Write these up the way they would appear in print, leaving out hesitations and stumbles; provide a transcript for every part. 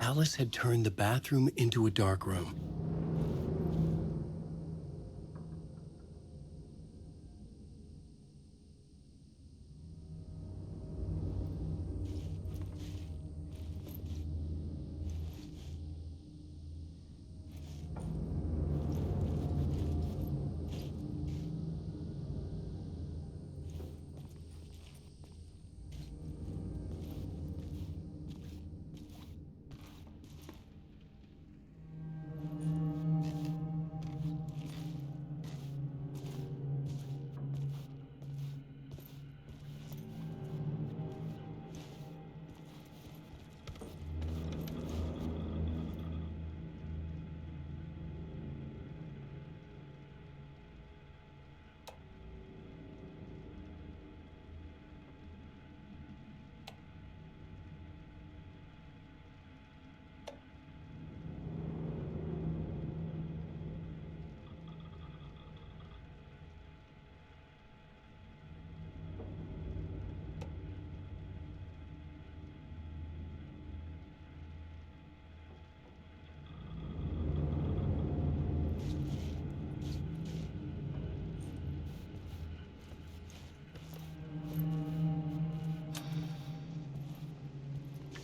Alice had turned the bathroom into a dark room.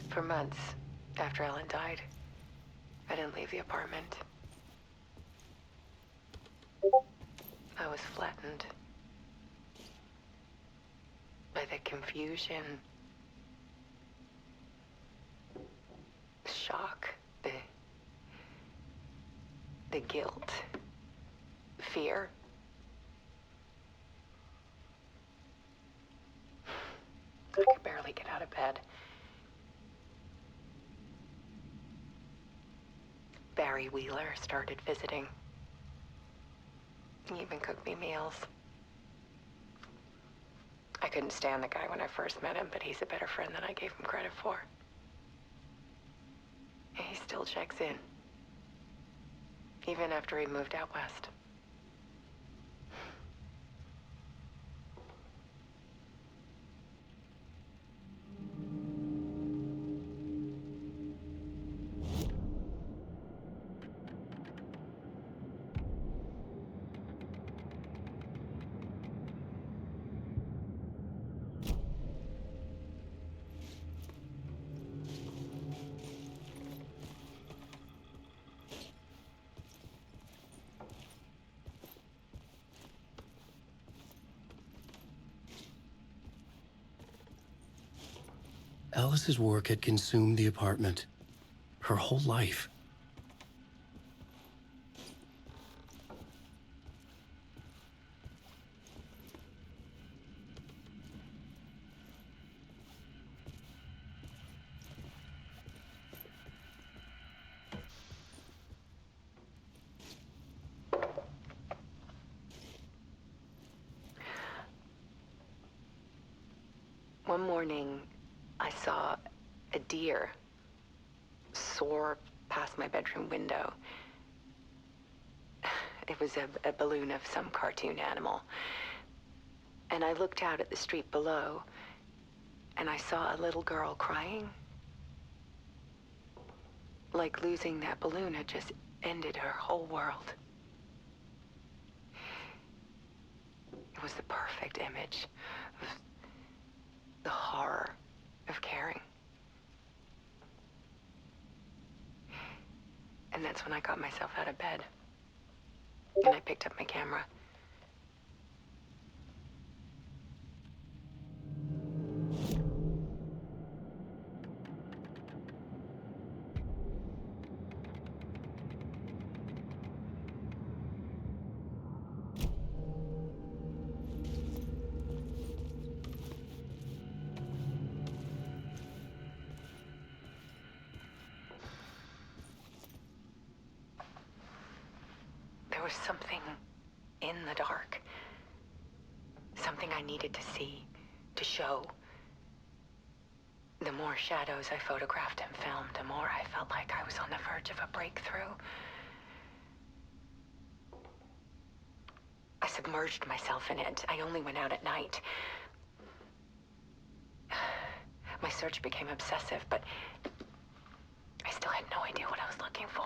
For months after Ellen died, I didn't leave the apartment. I was flattened by the confusion, shock, the guilt, fear. I could barely get out of bed. Barry Wheeler started visiting. He even cooked me meals. I couldn't stand the guy when I first met him, but he's a better friend than I gave him credit for. He still checks in, even after he moved out west. Alice's work had consumed the apartment, her whole life. One morning, I saw a deer soar past my bedroom window. It was a balloon of some cartoon animal. And I looked out at the street below, and I saw a little girl crying. Like losing that balloon had just ended her whole world. It was the perfect image of the horror of caring. And that's when I got myself out of bed. And I picked up my camera. There was something in the dark. Something I needed to see, to show. The more shadows I photographed and filmed, the more I felt like I was on the verge of a breakthrough. I submerged myself in it. I only went out at night. My search became obsessive, but I still idea what I was looking for.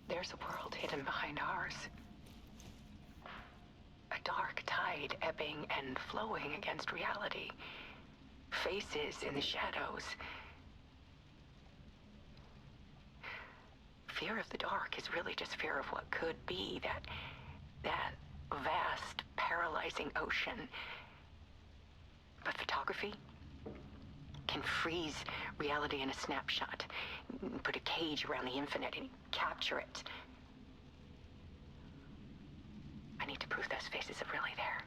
There's a world hidden behind ours. A dark tide ebbing and flowing against reality. Faces in the shadows. Fear of the dark is really just fear of what could be, that vast, paralyzing ocean. But photography can freeze reality in a snapshot, put a cage around the infinite and capture it. I need to prove those faces are really there.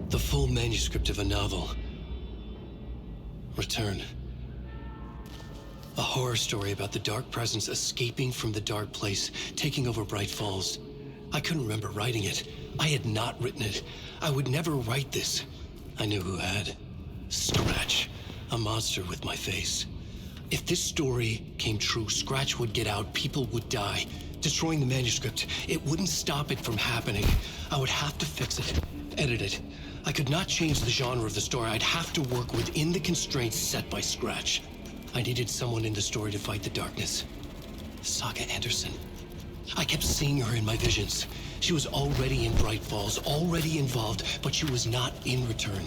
The full manuscript of a novel. Return. A horror story about the dark presence escaping from the dark place, taking over Bright Falls. I couldn't remember writing it. I had not written it. I would never write this. I knew who had. Scratch. A monster with my face. If this story came true, Scratch would get out, people would die. Destroying the manuscript, it wouldn't stop it from happening. I would have to fix it, edit it. I could not change the genre of the story. I'd have to work within the constraints set by Scratch. I needed someone in the story to fight the darkness. Saga Anderson. I kept seeing her in my visions. She was already in Bright Falls, already involved, but she was not in Return.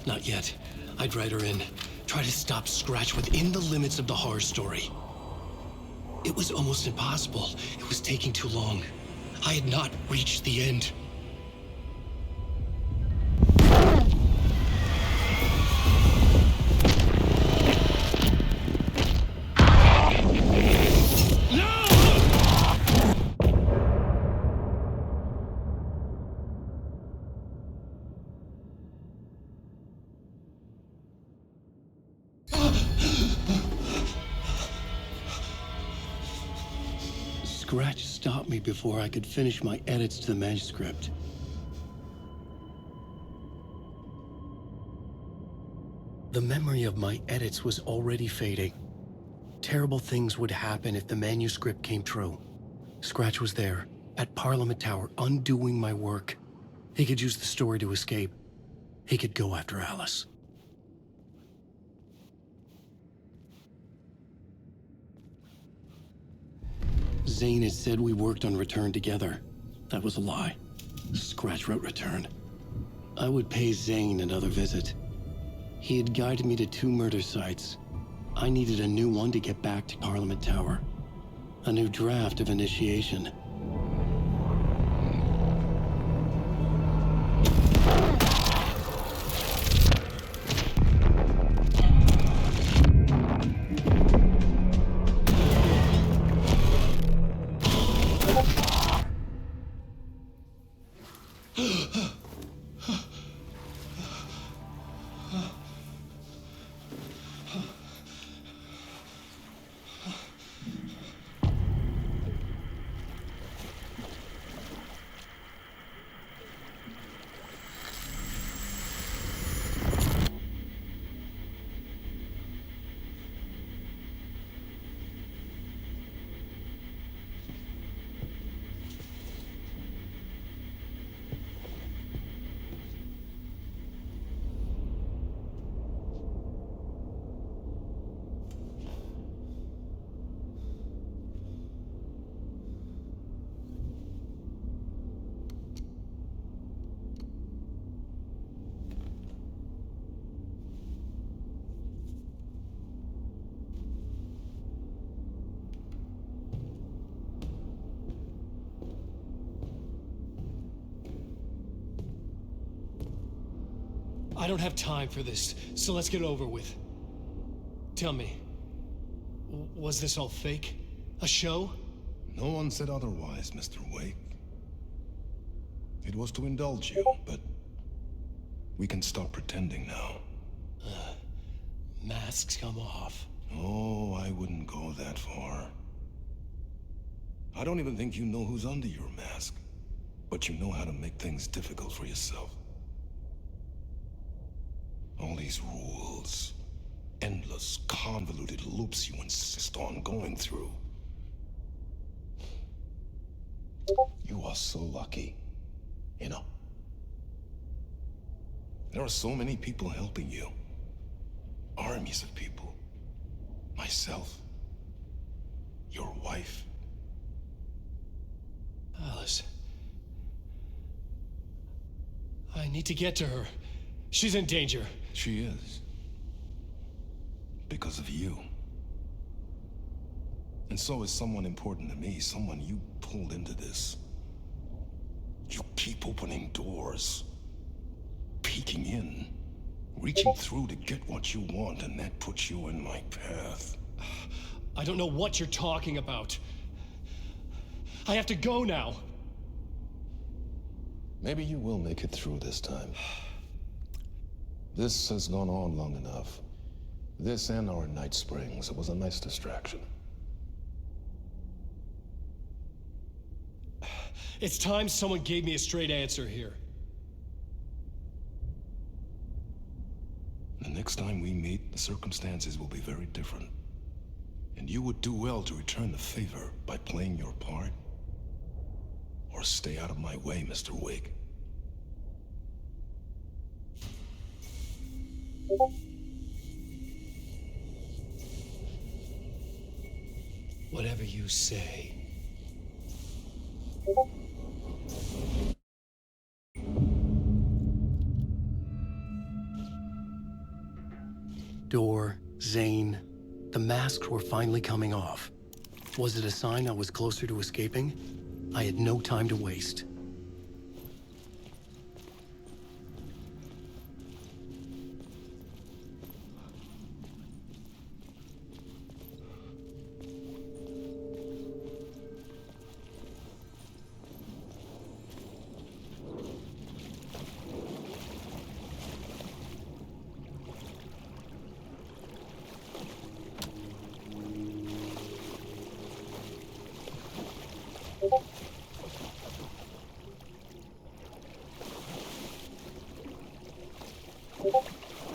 Not yet. I'd write her in. Try to stop Scratch within the limits of the horror story. It was almost impossible. It was taking too long. I had not reached the end. Scratch stopped me before I could finish my edits to the manuscript. The memory of my edits was already fading. Terrible things would happen if the manuscript came true. Scratch was there, at Parliament Tower, undoing my work. He could use the story to escape. He could go after Alice. Zane had said we worked on Return together. That was a lie. Scratch wrote Return. I would pay Zane another visit. He had guided me to 2 murder sites. I needed a new one to get back to Parliament Tower. A new draft of Initiation. I don't have time for this, so let's get over with. Tell me, was this all fake? A show? No one said otherwise, Mr. Wake. It was to indulge you, but we can stop pretending now. Masks come off. Oh, I wouldn't go that far. I don't even think you know who's under your mask, but you know how to make things difficult for yourself. All these rules, endless, convoluted loops you insist on going through. You are so lucky, you know. There are so many people helping you. Armies of people. Myself. Your wife. Alice. I need to get to her. She's in danger. She is. Because of you. And so is someone important to me, someone you pulled into this. You keep opening doors. Peeking in. Reaching through to get what you want, and that puts you in my path. I don't know what you're talking about. I have to go now. Maybe you will make it through this time. This has gone on long enough. This and our Night Springs. It was a nice distraction. It's time someone gave me a straight answer here. The next time we meet, the circumstances will be very different. And you would do well to return the favor by playing your part. Or stay out of my way, Mr. Wake. Whatever you say. Door, Zane, the masks were finally coming off. Was it a sign I was closer to escaping? I had no time to waste.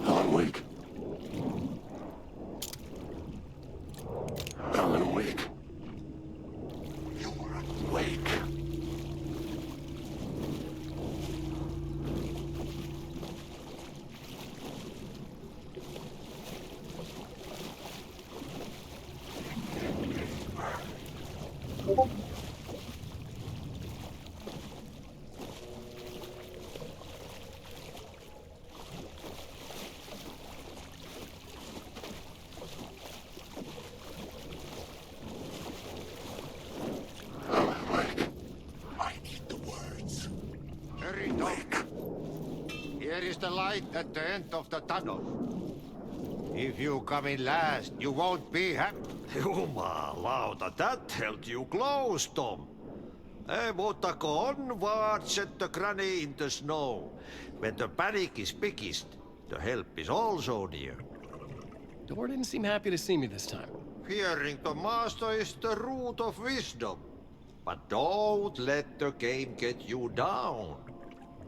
Alan Wake. Alan Wake. You're awake. Here is the light at the end of the tunnel. If you come in last, you won't be happy. Jumalauta, that held you close, Tom. Mutta onward, said the granny in the snow. When the panic is biggest, the help is also near. Door didn't seem happy to see me this time. Fearing the master is the root of wisdom. But don't let the game get you down.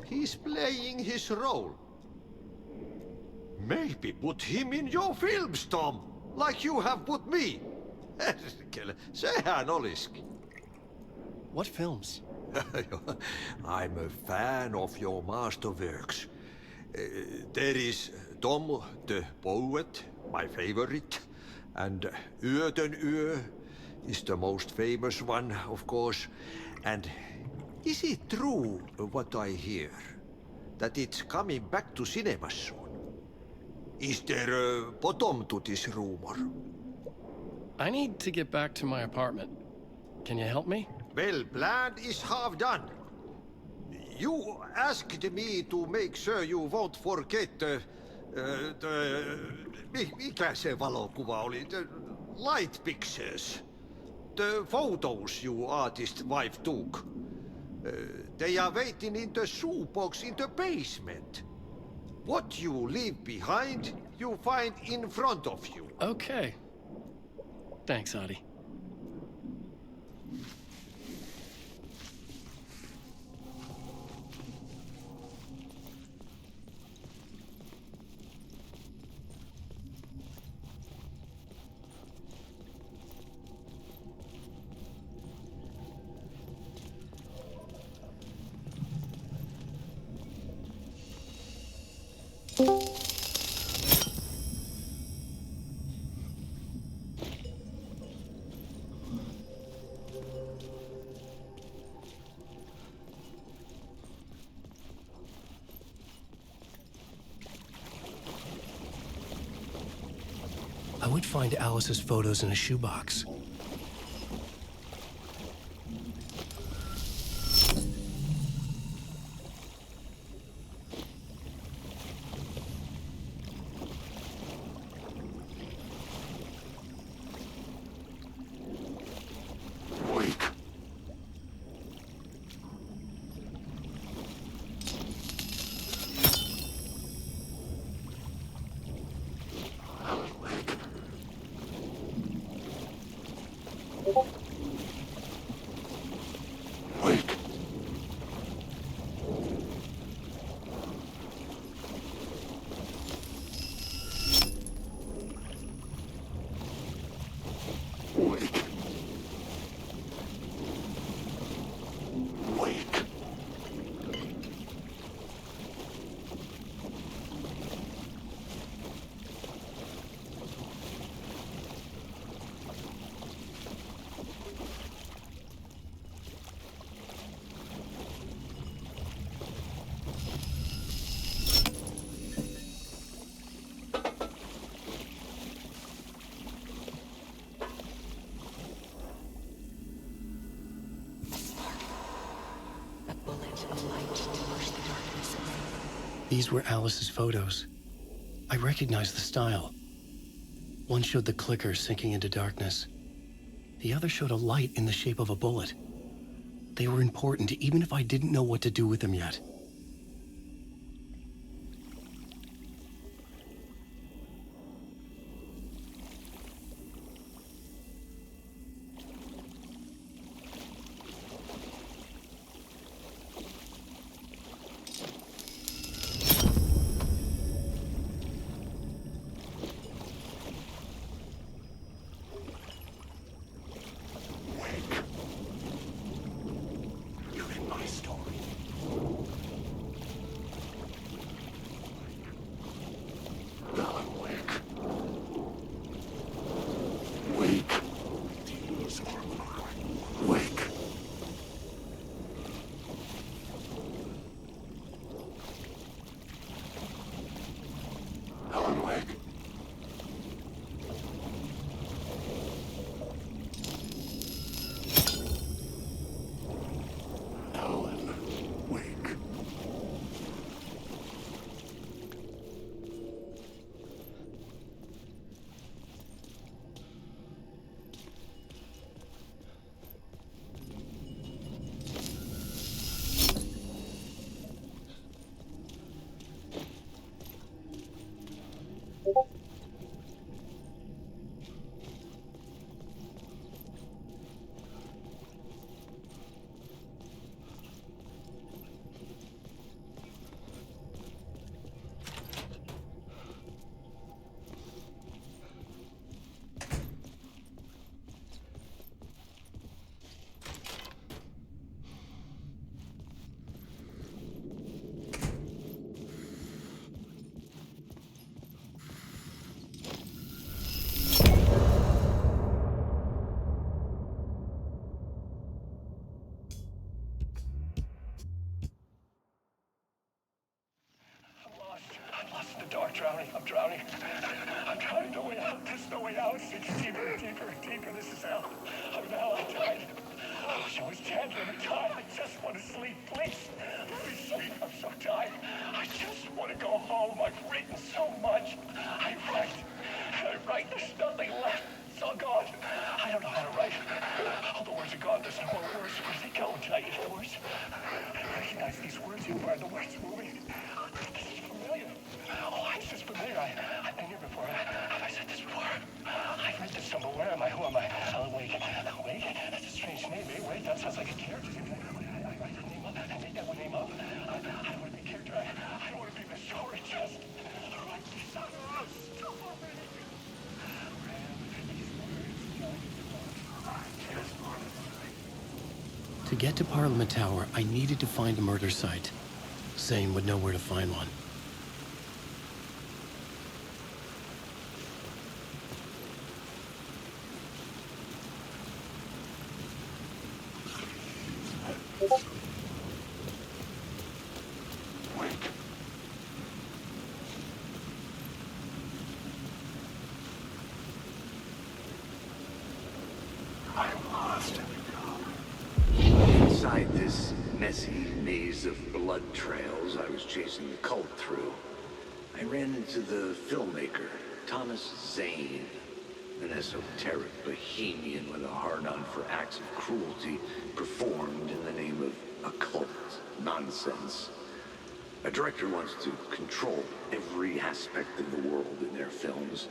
He's playing his role. Maybe put him in your films, Tom, like you have put me. Sehän olisikin. What films? I'm a fan of your masterworks. There is Tom the Poet, my favorite, and Yöten Yö is the most famous one, of course. And is it true what I hear, that it's coming back to cinemas soon? Is there a bottom to this rumor? I need to get back to my apartment. Can you help me? Well, plan is half done. You asked me to make sure you won't forget mikä se valokuva oli? The light pictures. The photos your artist wife took. They are waiting in the shoebox in the basement. What you leave behind, you find in front of you. Okay. Thanks, Adi. I would find Alice's photos in a shoebox. These were Alice's photos. I recognized the style. One showed the clicker sinking into darkness. The other showed a light in the shape of a bullet. They were important, even if I didn't know what to do with them yet. drowning. I'm drowning. I'm drowning. No way out. There's no way out. It's deeper, deeper, deeper. This is hell. I'm in hell. I died. I wish I was dead when I died. I just want to sleep. Please. Please I just want to go home. I've written so much. I write. There's nothing left. It's all gone. I don't know how to write. All the words are gone. There's no more words. Where do they go? Did I eat the words? I recognize these words. Where are the words moving? This is familiar. Oh, this is familiar. I've been here before. Have I said this before? I've read this somewhere. Where am I? Who am I? Alan Wake. Alan Wake? That's a strange name. Eh? Wake? That sounds like a character. I write that name up. I made that one name up. I don't want to be a character. I don't want to be the story. Just write these out of story. To get to Parliament Tower, I needed to find a murder site. Zane would know where to find one. Inside this messy maze of blood trails I was chasing the cult through, I ran into the filmmaker, Thomas Zane, an esoteric bohemian with a hard-on for acts of cruelty performed in the name of occult nonsense. A director wants to control every aspect of the world in their films.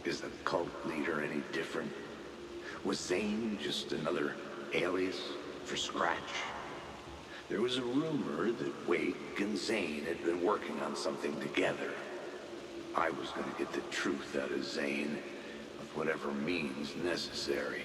Is the cult leader any different? Was Zane just another alias for Scratch? There was a rumor that Wake and Zane had been working on something together. I was going to get the truth out of Zane with whatever means necessary.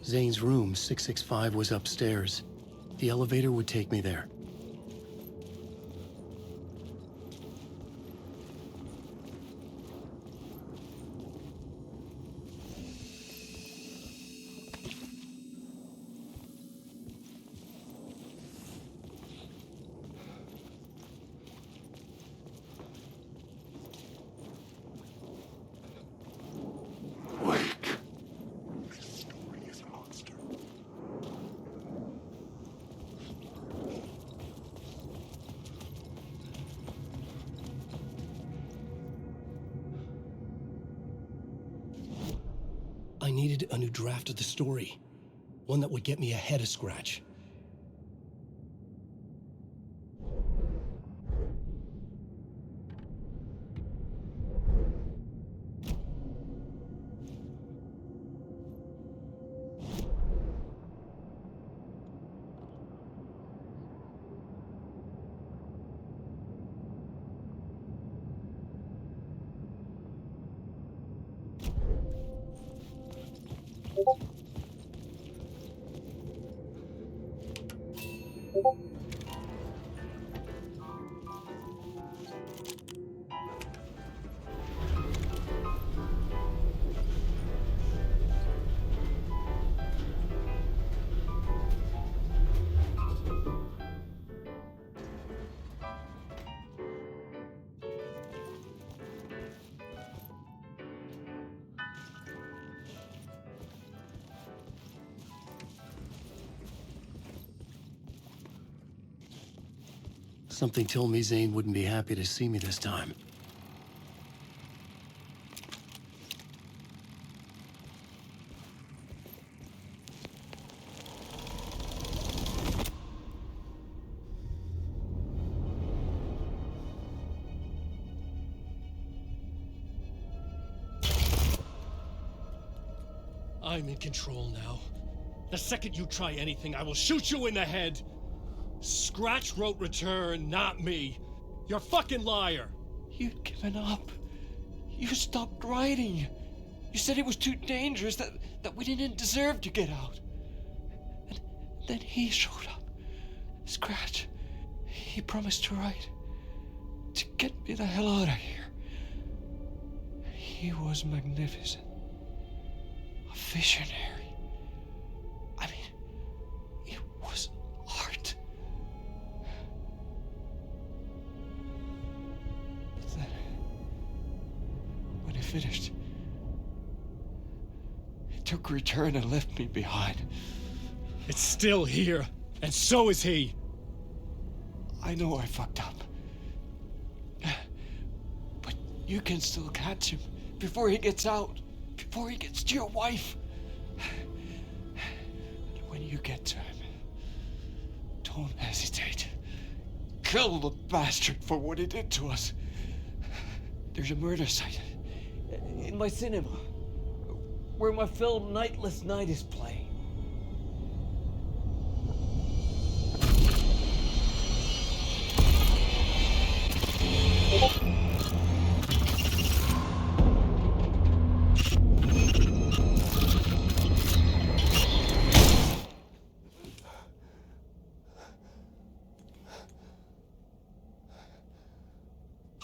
Zane's room, 665, was upstairs. The elevator would take me there. I needed a new draft of the story. One that would get me ahead of Scratch. Something told me Zane wouldn't be happy to see me this time. I'm in control now. The second you try anything, I will shoot you in the head. Scratch wrote return, not me. You're a fucking liar. You'd given up. You stopped writing. You said it was too dangerous, that we didn't deserve to get out. And then he showed up. Scratch. He promised to write. To get me the hell out of here. He was magnificent. A visionary. I mean, it was art. But then, when he finished, he took return and left me behind. It's still here, and so is he. I know I fucked up. But you can still catch him before he gets out, before he gets to your wife. And when you get to him, don't hesitate. Kill the bastard for what he did to us. There's a murder site in my cinema where my film Nightless Night is playing.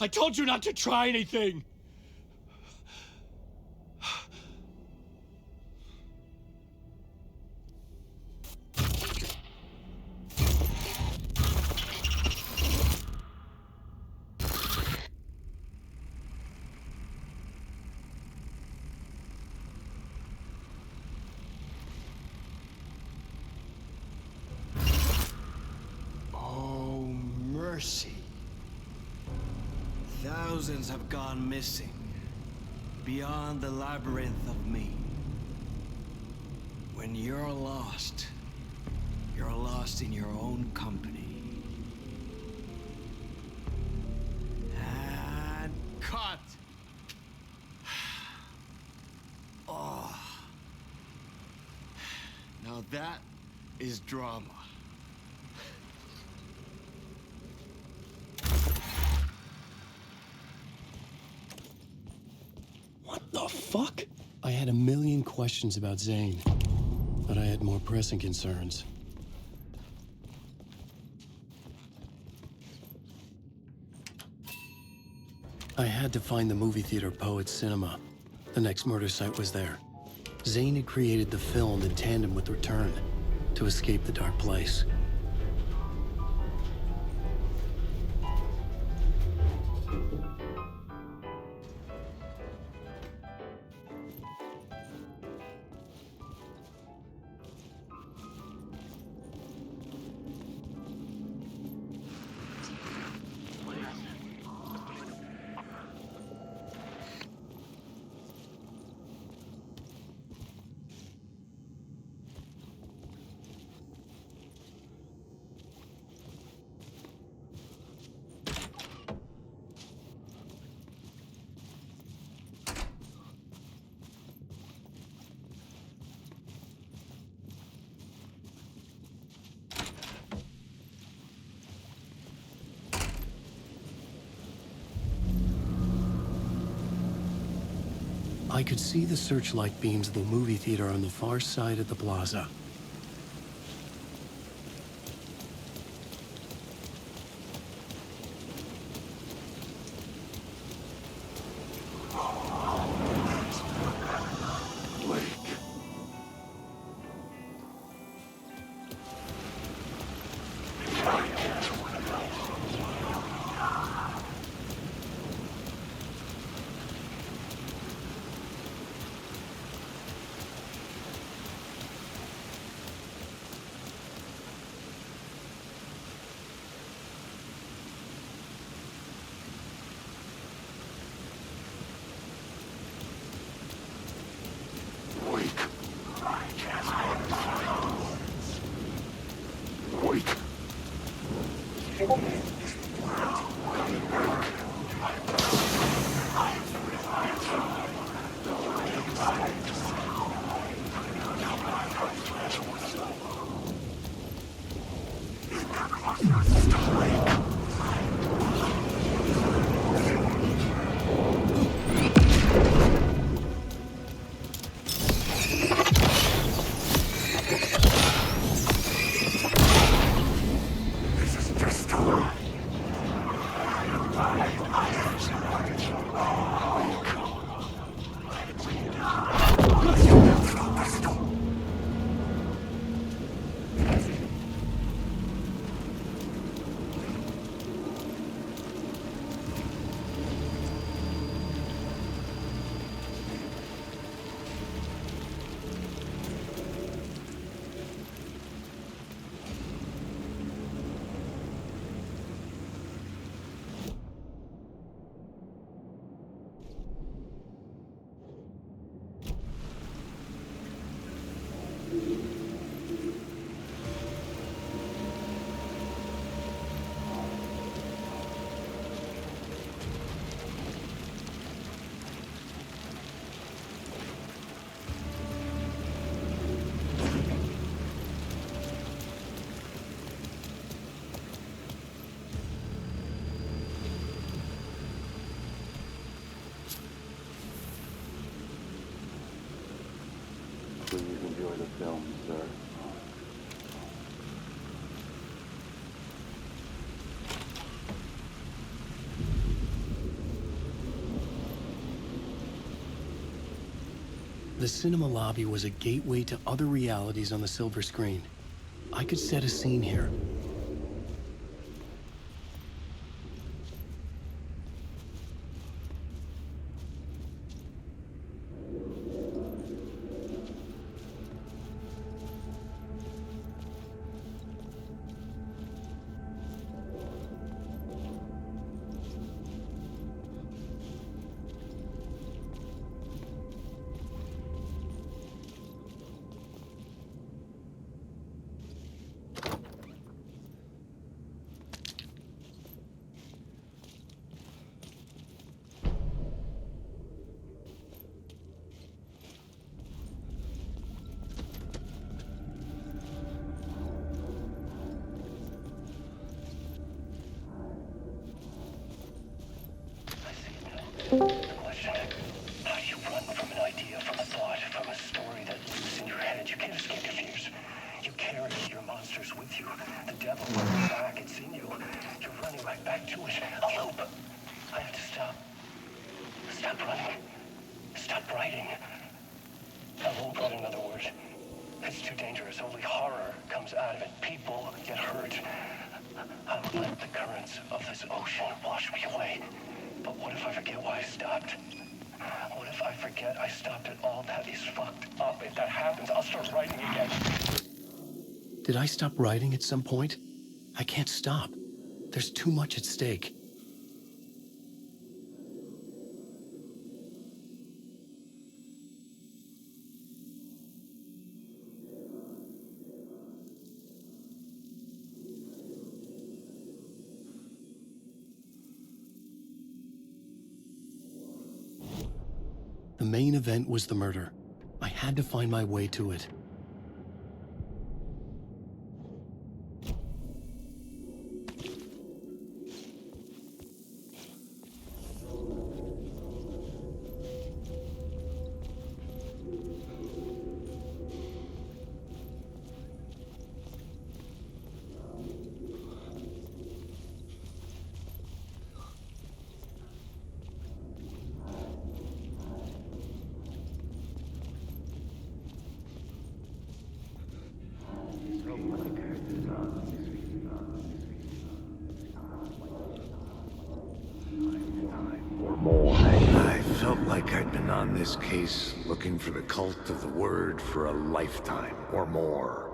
I told you not to try anything! Oh, mercy. Thousands have gone missing, beyond the labyrinth of me. When you're lost in your own company. And cut! Oh. Now that is drama. What the fuck? I had a million questions about Zane, but I had more pressing concerns. I had to find the movie theater Poet Cinema. The next murder site was there. Zane had created the film in tandem with Return to escape the dark place. I could see the searchlight beams of the movie theater on the far side of the plaza. Please enjoy the film, sir. The cinema lobby was a gateway to other realities on the silver screen. I could set a scene here. The question, how do you run from an idea, from a thought, from a story that lives in your head? You can't escape your fears. You carry your monsters with you. The devil runs back, it's in you. You're running right back to it. A loop. I have to stop. Stop running. Stop writing. I won't run, in other words. It's too dangerous. Only horror comes out of it. People get hurt. I will let the currents of this ocean wash me away. But what if I forget why I stopped? What if I forget I stopped at all? That is fucked up. If that happens, I'll start writing again. Did I stop writing at some point? I can't stop. There's too much at stake. The main event was the murder. I had to find my way to it. I felt like I'd been on this case looking for the cult of the word for a lifetime or more.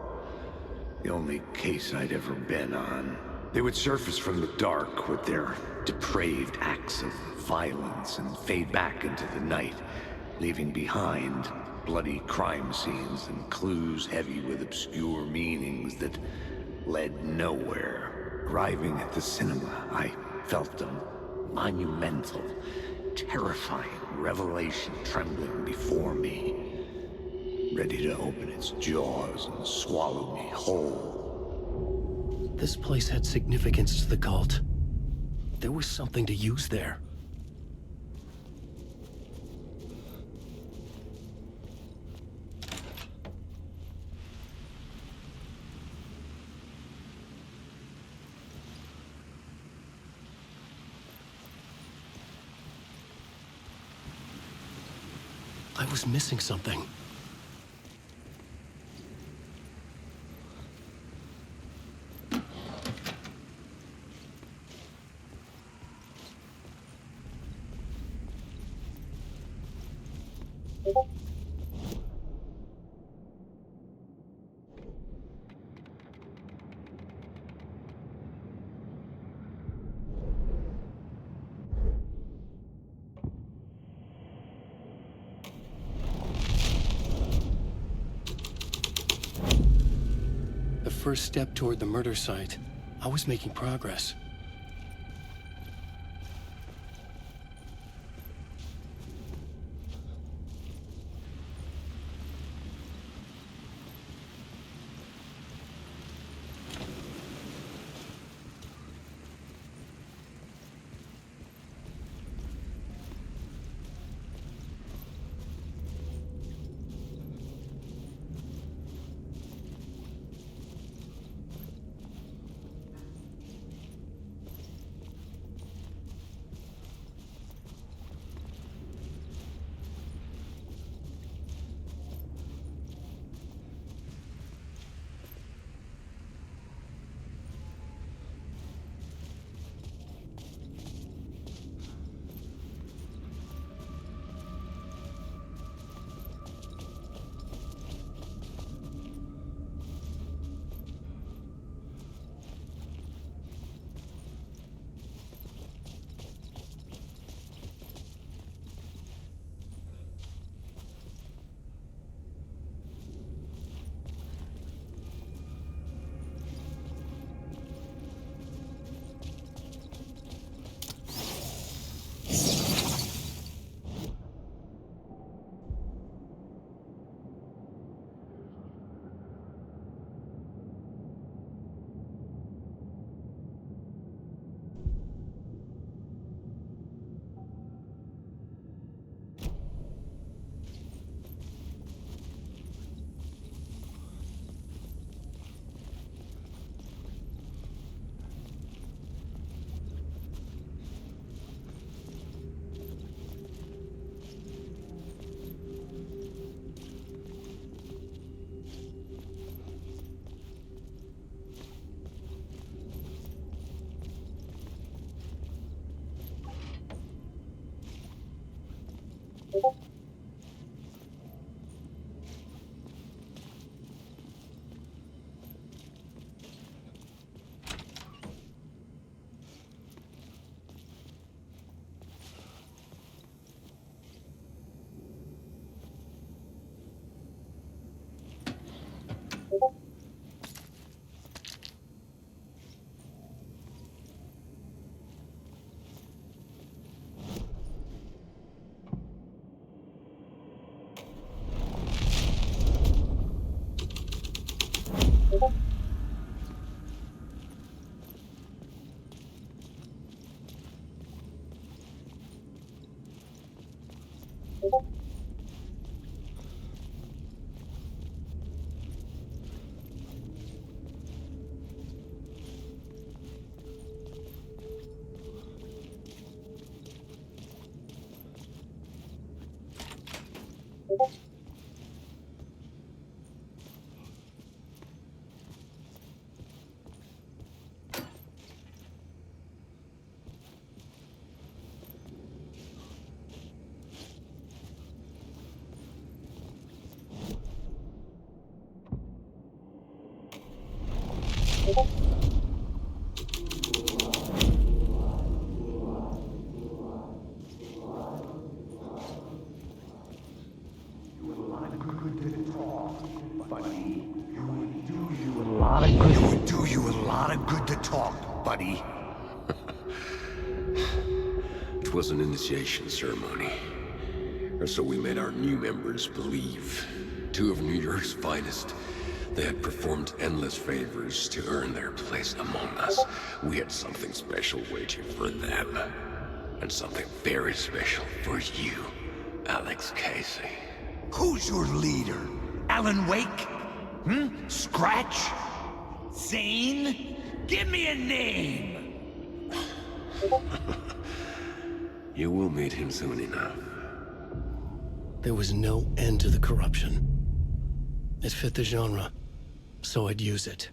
The only case I'd ever been on. They would surface from the dark with their depraved acts of violence and fade back into the night, leaving behind bloody crime scenes and clues heavy with obscure meanings that led nowhere. Arriving at the cinema, I felt a monumental, terrifying revelation trembling before me, ready to open its jaws and swallow me whole. This place had significance to the cult. There was something to use there. I was missing something. The first step toward the murder site. I was making progress. Buddy. It was an initiation ceremony. Or so we made our new members believe. Two of New York's finest. They had performed endless favors to earn their place among us. We had something special waiting for them. And something very special for you, Alex Casey. Who's your leader? Alan Wake? Scratch? Zane? Give me a name! You will meet him soon enough. There was no end to the corruption. It fit the genre, so I'd use it.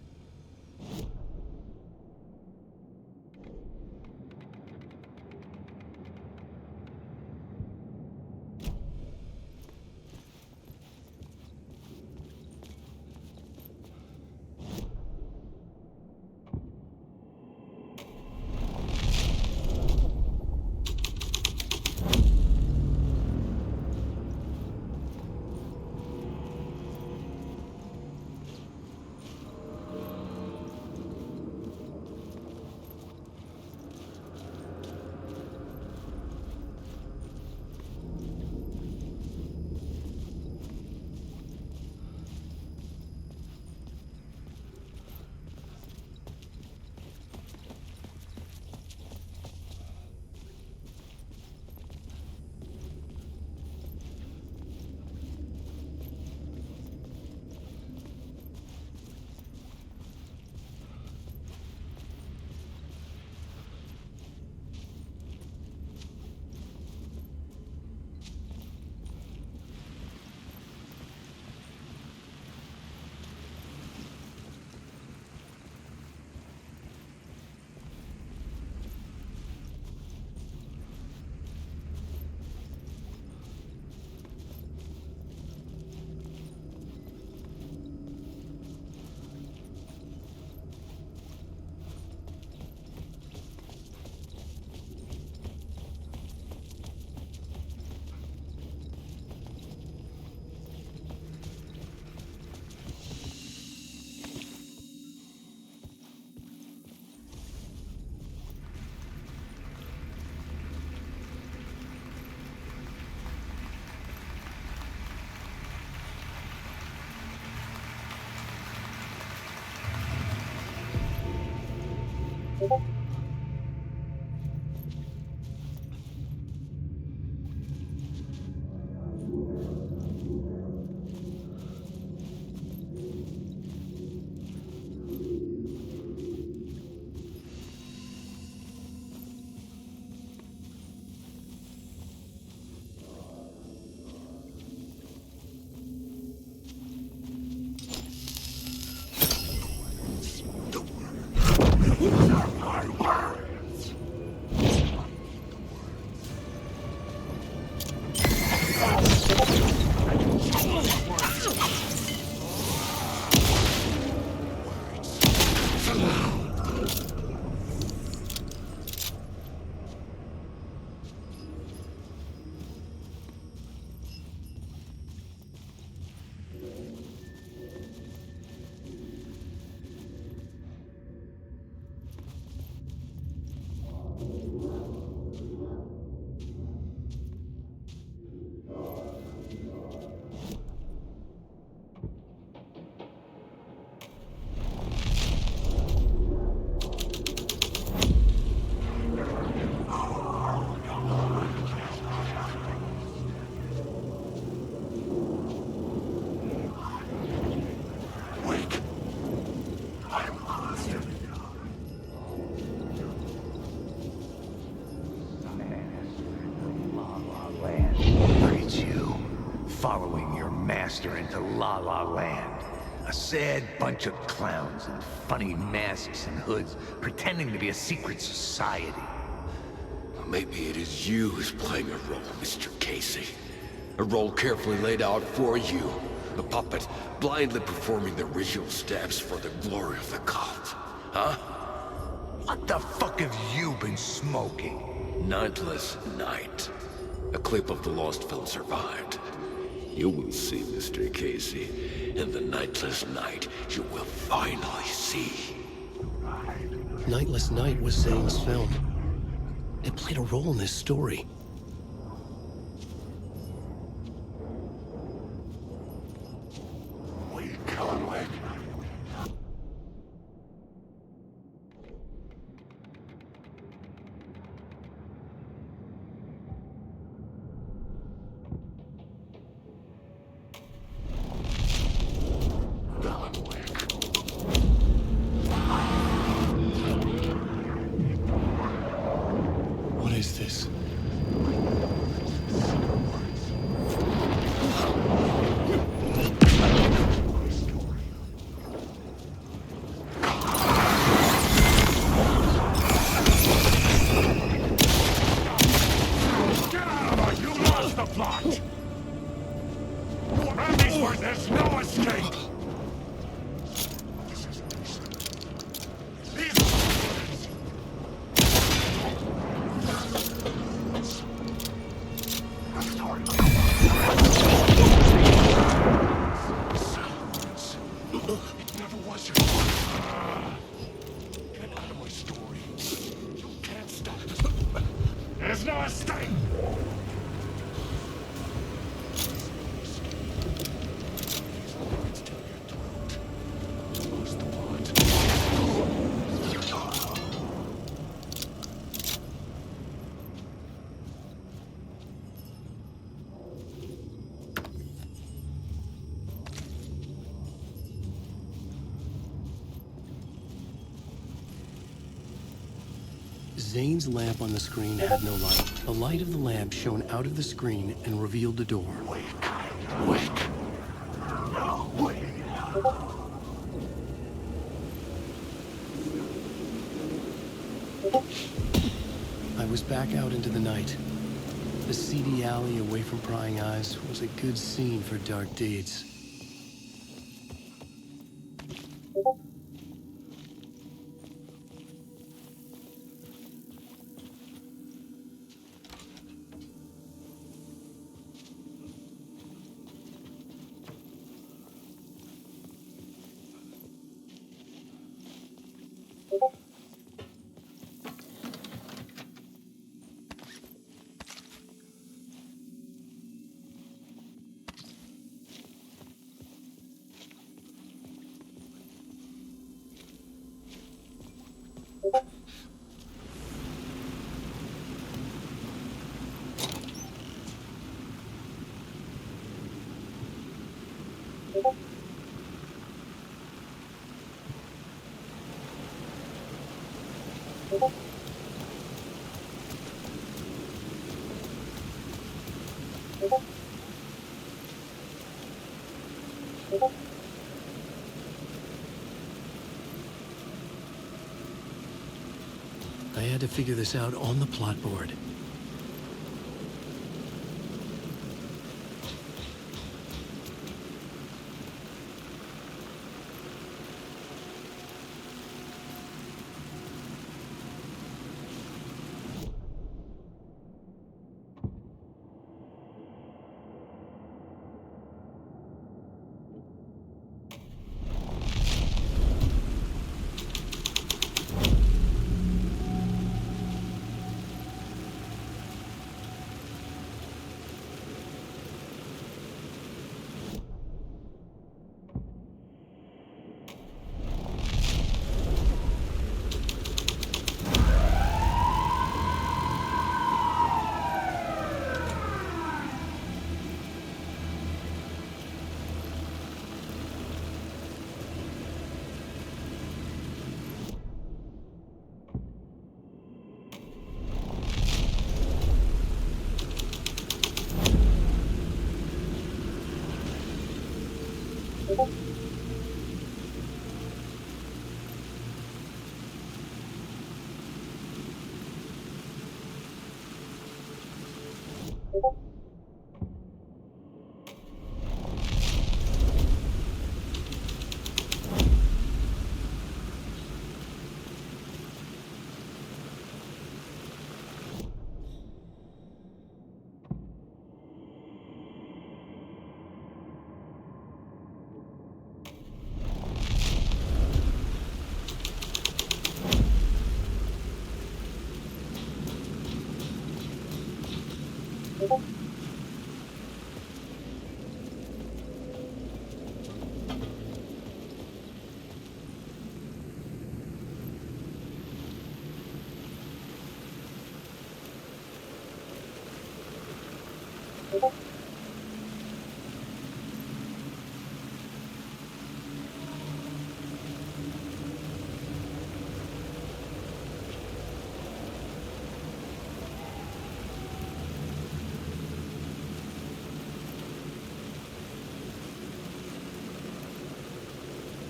Following your master into La La Land. A sad bunch of clowns in funny masks and hoods, pretending to be a secret society. Maybe it is you who's playing a role, Mr. Casey. A role carefully laid out for you. A puppet blindly performing the ritual steps for the glory of the cult. Huh? What the fuck have you been smoking? Nightless Night. A clip of the lost film survived. You will see, Mr. Casey. In the Nightless Night, you will finally see. Nightless Night was Zane's film. It played a role in this story. Wake, Alan Wake. no escape! Zane's lamp on the screen had no light. The light of the lamp shone out of the screen and revealed the door. Wait. No, wait. I was back out into the night. The seedy alley away from prying eyes was a good scene for dark deeds. I had to figure this out on the plot board.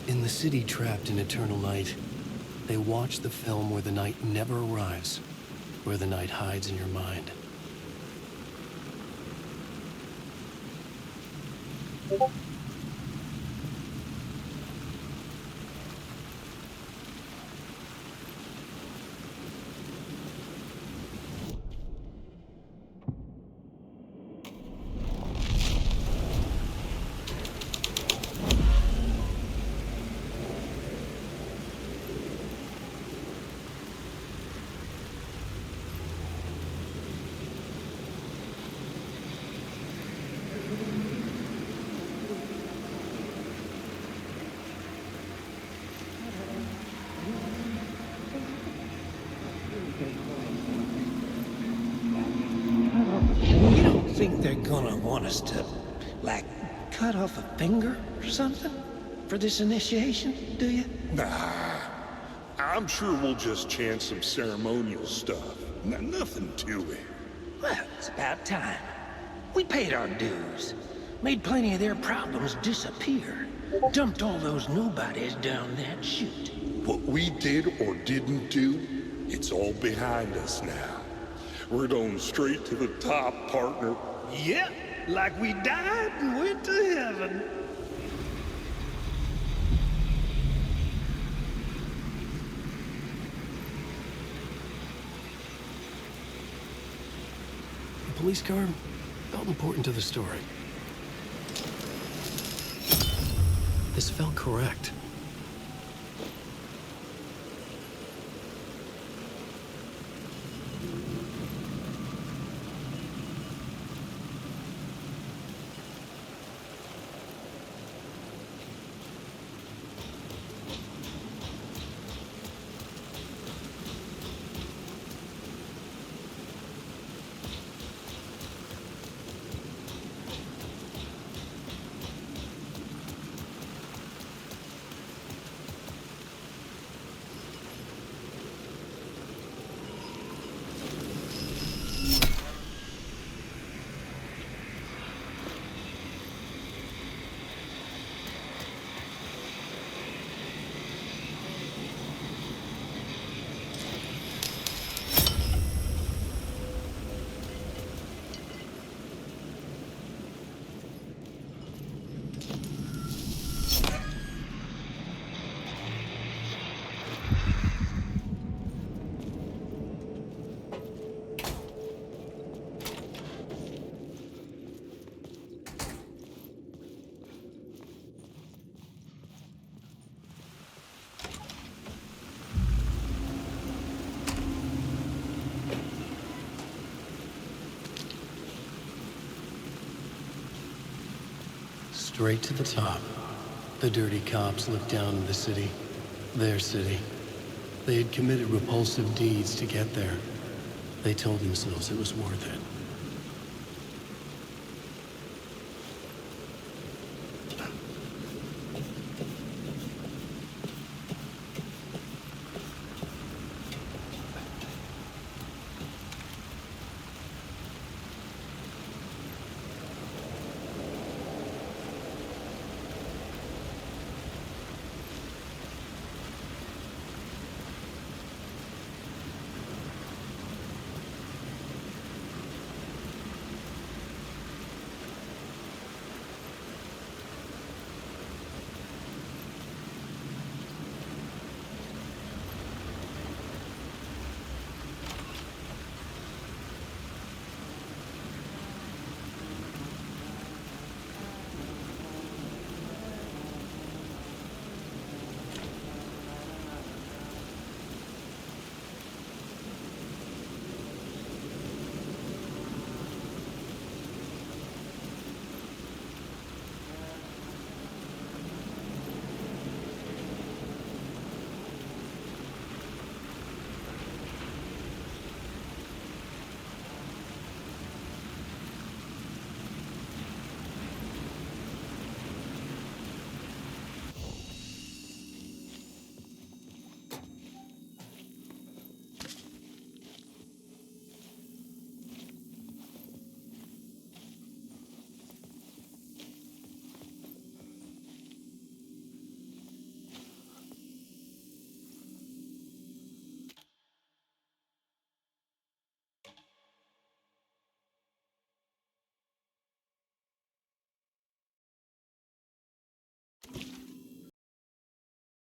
In the city trapped in eternal night, they watch the film where the night never arrives, where the night hides in your mind. want us to, like, cut off a finger or something for this initiation, do you? Nah. I'm sure we'll just chant some ceremonial stuff. Nothing to it. Well, it's about time. We paid our dues. Made plenty of their problems disappear. Dumped all those nobodies down that chute. What we did or didn't do, it's all behind us now. We're going straight to the top, partner. Yep, like we died and went to heaven. The police car felt important to the story. This felt correct. Straight to the top. The dirty cops looked down on the city. Their city. They had committed repulsive deeds to get there. They told themselves it was worth it.